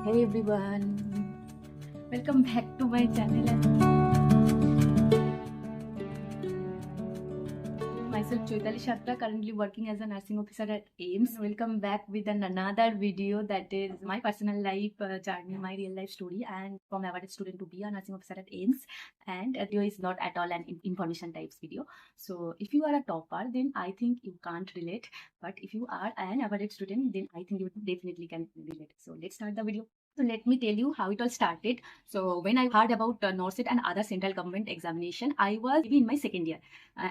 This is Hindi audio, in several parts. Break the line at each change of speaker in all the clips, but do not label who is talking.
Hey everyone, welcome back to my channel. Myself Choitali Shatra, currently working as a nursing officer at AIMS. Welcome back with another video that is my personal life journey, my real life story, and from average student to be a nursing officer at AIMS. And video is not at all an information types video. So if you are a topper, then I think you can't relate. But if you are an average student, then I think you definitely can relate. So let's start the video. So let me tell you how it all started. So when I heard about NORCET and other central government examination, I was maybe in my second year.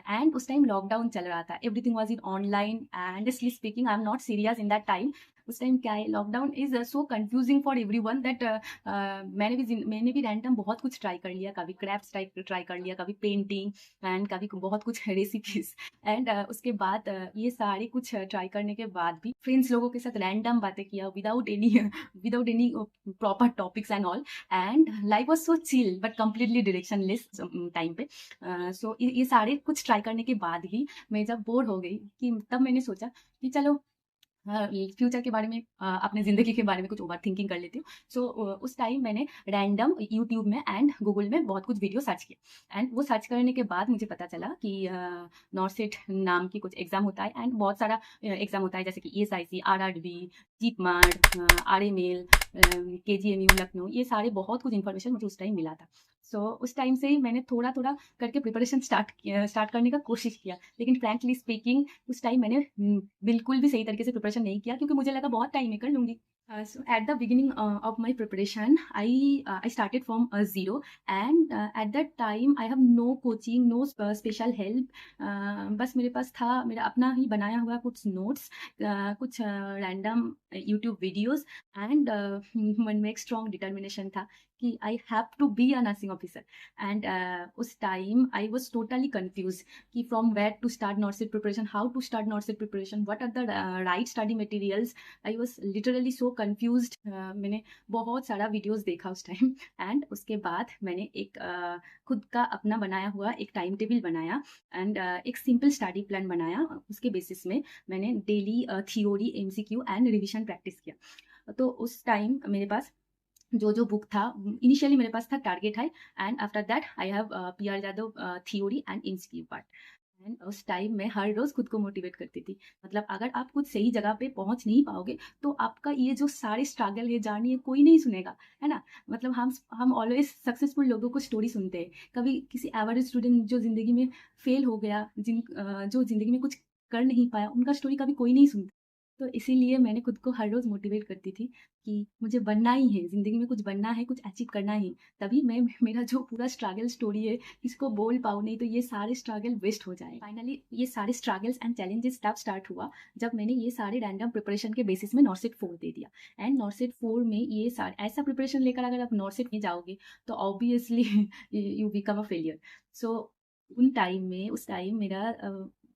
And उस टाइम लॉकडाउन चल रहा था, everything was in online and honestly speaking I am not serious in that time. उस टाइम क्या है, lockdown is so confusing for everyone that मैंने भी रैंडम बहुत कुछ ट्राई कर लिया. कभी क्राफ्ट्स ट्राई कर लिया, कभी पेंटिंग एंड कभी बहुत कुछ रेसिपीज. एंड उसके बाद ये सारे कुछ ट्राई करने के बाद भी फ्रेंड्स लोगों के साथ रैंडम बातें किया without any proper topics and all. And life was so chill but completely directionless time पे. सो ये सारे कुछ ट्राई करने के बाद ही मैं जब बोर हो गई कि तब मैंने सोचा कि चलो फ्यूचर के बारे में अपने ज़िंदगी के बारे में कुछ ओवर थिंकिंग कर लेती हूँ. सो उस टाइम मैंने रैंडम यूट्यूब में एंड गूगल में बहुत कुछ वीडियो सर्च किए. एंड वो सर्च करने के बाद मुझे पता चला कि नॉर्सेट नाम की कुछ एग्ज़ाम होता है एंड बहुत सारा एग्ज़ाम होता है, जैसे कि ESIC, RRB, jeep mart, RML, KGMU Lucknow. ये सारे बहुत कुछ इन्फॉर्मेशन मुझे उस टाइम मिला था. सो उस टाइम से ही मैंने थोड़ा थोड़ा करके प्रिपरेशन स्टार्ट करने का कोशिश किया. लेकिन फ्रैंकली स्पीकिंग उस टाइम मैंने बिल्कुल भी सही तरीके से प्रिपरेशन नहीं किया, क्योंकि मुझे लगा बहुत टाइम में कर लूँगी. So at the beginning of my preparation, I started from zero, and at that time I have no coaching, no special help. बस मेरे पास था मेरा अपना ही बनाया हुआ कुछ नोट्स, कुछ रैंडम यूट्यूब वीडियोस एंड मन में एक स्ट्रॉन्ग डिटर्मिनेशन था कि I have to be a nursing officer. And उस time I was totally confuse कि from where to start NORCET preparation, how to start NORCET preparation, what are the right study materials. I was literally so confused. मैंने बहुत सारा वीडियोस देखा उस टाइम एंड उसके बाद मैंने एक खुद का अपना बनाया हुआ एक टाइम टेबल बनाया एंड एक सिंपल स्टडी प्लान बनाया. उसके बेसिस में मैंने daily theory, MCQ and revision practice किया. तो उस टाइम मेरे पास जो बुक था, इनिशियली मेरे पास था target high and after that I have PR Yadav theory and MCQ part. And उस टाइम मैं हर रोज खुद को मोटिवेट करती थी. मतलब अगर आप कुछ सही जगह पे पहुंच नहीं पाओगे तो आपका ये जो सारे स्ट्रगल है, जर्नी है, कोई नहीं सुनेगा, है ना. मतलब हम ऑलवेज सक्सेसफुल लोगों को स्टोरी सुनते हैं. कभी किसी एवरेज स्टूडेंट जो जिंदगी में फेल हो गया, जो जिंदगी में कुछ कर नहीं पाया, उनका स्टोरी कभी कोई नहीं सुनता. तो इसीलिए मैंने खुद को हर रोज़ मोटिवेट करती थी कि मुझे बनना ही है, ज़िंदगी में कुछ बनना है, कुछ अचीव करना ही. तभी मैं मेरा जो पूरा स्ट्रगल स्टोरी है किसको बोल पाऊँ, नहीं तो ये सारे स्ट्रगल वेस्ट हो जाए. फाइनली ये सारे स्ट्रगल्स एंड चैलेंजेस तब स्टार्ट हुआ जब मैंने ये सारे रैंडम प्रिपरेशन के बेसिस में नॉर्सेट 4 दे दिया. एंड नॉर्सेट 4 में ये सारे ऐसा प्रिपरेशन लेकर अगर आप नॉर्सेट में जाओगे तो obviously you become a failure. So उस टाइम मेरा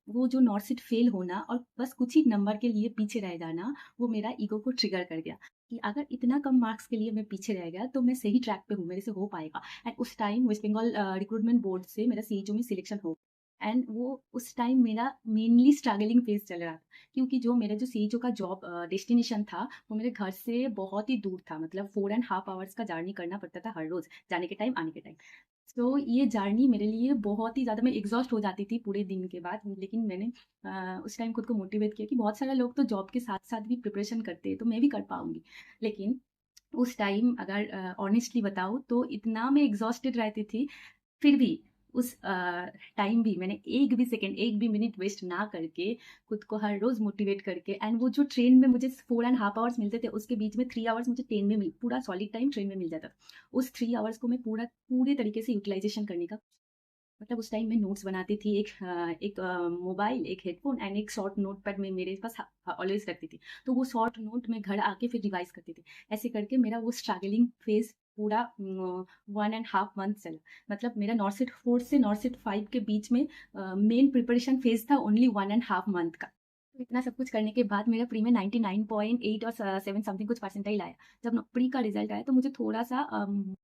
वो जो नॉर्सेट फेल होना और बस कुछ ही नंबर के लिए पीछे रह जाना, वो मेरा ईगो को ट्रिगर कर गया कि अगर इतना कम मार्क्स के लिए मैं पीछे रह गया तो मैं सही ट्रैक पे हूँ, मेरे से हो पाएगा. एंड उस time West Bengal recruitment board से मेरा CHO में सिलेक्शन हो. एंड वो उस टाइम मेरा मेनली स्ट्रगलिंग फेज चल रहा था, क्योंकि जो मेरा जो CHO का जॉब डेस्टिनेशन था वो मेरे घर से बहुत ही दूर था. मतलब 4.5 आवर्स का जर्नी करना पड़ता था हर रोज़, जाने के टाइम, आने के टाइम. तो ये जर्नी मेरे लिए बहुत ही ज़्यादा, मैं एग्जॉस्ट हो जाती थी पूरे दिन के बाद. लेकिन मैंने उस टाइम खुद को मोटिवेट किया कि बहुत सारे लोग तो जॉब के साथ साथ भी प्रिपरेशन करते हैं, तो मैं भी कर पाऊंगी. लेकिन उस टाइम अगर ऑनेस्टली बताऊँ तो इतना मैं एग्जॉस्टेड रहती थी, फिर भी उस टाइम भी मैंने एक भी सेकंड, एक भी मिनट वेस्ट ना करके खुद को हर रोज़ मोटिवेट करके. एंड वो जो ट्रेन में मुझे 4.5 आवर्स मिलते थे, उसके बीच में 3 आवर्स मुझे ट्रेन में पूरा सॉलिड टाइम ट्रेन में मिल जाता था. उस 3 आवर्स को मैं पूरे तरीके से यूटिलाइजेशन करने का, मतलब उस टाइम मैं नोट्स बनाती थी. एक मोबाइल, एक हेडफोन एंड एक शॉर्ट नोट पैड में मेरे पास ऑलवेज रखती थी. तो वो शॉर्ट नोट में घर आके फिर रिवाइज करती थी. ऐसे करके मेरा वो स्ट्रगलिंग फेज पूरा 1.5 मंथ चला. मतलब मेरा नॉर्सेट 4 से नॉर्सेट 5 के बीच में मेन प्रिपरेशन फेज था ओनली 1.5 मंथ का. तो इतना सब कुछ करने के बाद मेरा प्री में 99.8 और 7 समथिंग कुछ परसेंटाइल आया. जब प्री का रिजल्ट आया तो मुझे थोड़ा सा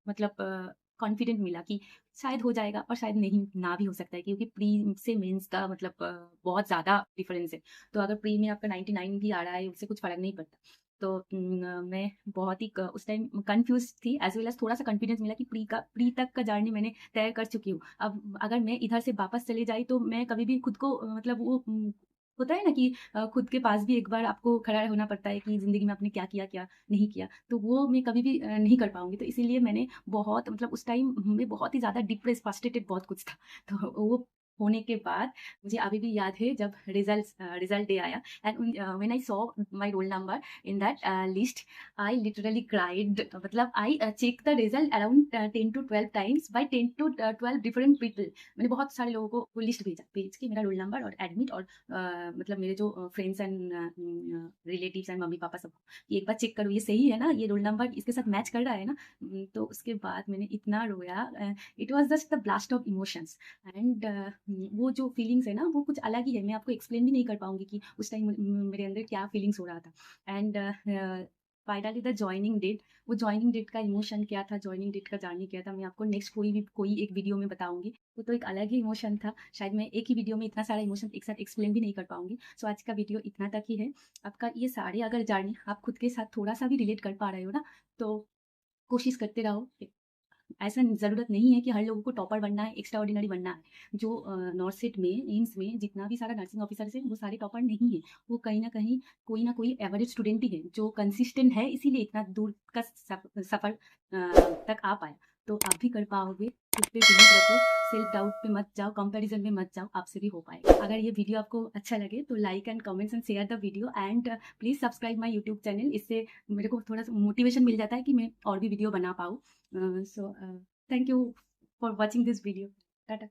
मतलब कॉन्फिडेंट मिला कि शायद हो जाएगा और शायद नहीं ना भी हो सकता है, क्योंकि प्री से मेंस का मतलब बहुत ज़्यादा डिफरेंस है. तो अगर प्री में आपका 99 भी आ रहा है, उससे कुछ फ़र्क नहीं पड़ता. तो मैं बहुत ही उस टाइम कंफ्यूज थी, एज वेल एज थोड़ा सा कॉन्फिडेंस मिला कि प्री तक का जर्नी मैंने तय कर चुकी हूँ। अब अगर मैं इधर से वापस चले जाई तो मैं कभी भी खुद को मतलब वो होता है ना कि खुद के पास भी एक बार आपको खड़ा होना पड़ता है कि ज़िंदगी में आपने क्या किया, क्या नहीं किया, तो वो मैं कभी भी नहीं कर पाऊँगी। तो इसीलिए मैंने बहुत मतलब उस टाइम में बहुत ही ज़्यादा डिप्रेस, फ्रस्ट्रेटेड बहुत कुछ था। तो वो होने के बाद मुझे अभी भी याद है जब रिज़ल्ट डे आया and when I saw my roll number in that list, I literally cried. मतलब I check the result around 10 to 12 times by 10 to 12 different people. मैंने बहुत सारे लोगों को वो लिस्ट भेज के मेरा रोल नंबर और एडमिट और मतलब मेरे जो friends and relatives and mummy papa सब कि एक बार चेक करो ये सही है ना, ये रोल नंबर इसके साथ मैच कर रहा है ना। तो उसके बाद मैंने इतना रोया, it was just the blast of emotions and वो जो फीलिंग्स है ना वो कुछ अलग ही है। मैं आपको एक्सप्लेन भी नहीं कर पाऊंगी कि उस टाइम मेरे अंदर क्या फीलिंग्स हो रहा था। And finally the joining date, वो जॉइनिंग डेट का इमोशन क्या था, जॉइनिंग डेट का जर्नी क्या था, मैं आपको नेक्स्ट कोई एक वीडियो में बताऊंगी। वो तो एक अलग ही इमोशन था, शायद मैं एक ही वीडियो में इतना सारा इमोशन एक साथ एक्सप्लेन भी नहीं कर पाऊंगी। सो आज का वीडियो इतना तक ही है। आपका ये सारे अगर जर्नी आप खुद के साथ थोड़ा सा भी रिलेट कर पा रहे हो ना, तो कोशिश करते रहो। ऐसा ज़रूरत नहीं है कि हर लोगों को टॉपर बनना है, एक्स्ट्रा ऑर्डिनरी बनना है। जो नॉर्थ सेट में, एम्स में जितना भी सारा नर्सिंग ऑफिसर्स हैं, वो सारे टॉपर नहीं हैं। वो कहीं न कहीं कोई ना कोई एवरेज स्टूडेंट ही है, जो कंसिस्टेंट है, इसीलिए इतना दूर का सफ़र तक आ पाया। तो आप भी कर पाओगे, खुद पे बिलीव रखो, सेल्फ डाउट पे मत जाओ, कंपैरिज़न में मत जाओ, आपसे भी हो पाएगा। अगर ये वीडियो आपको अच्छा लगे तो like and comments and share the video and please subscribe my YouTube channel. इससे मेरे को थोड़ा-सा मोटिवेशन मिल जाता है कि मैं और भी वीडियो बना पाऊँ। Thank you for watching this video. Tata.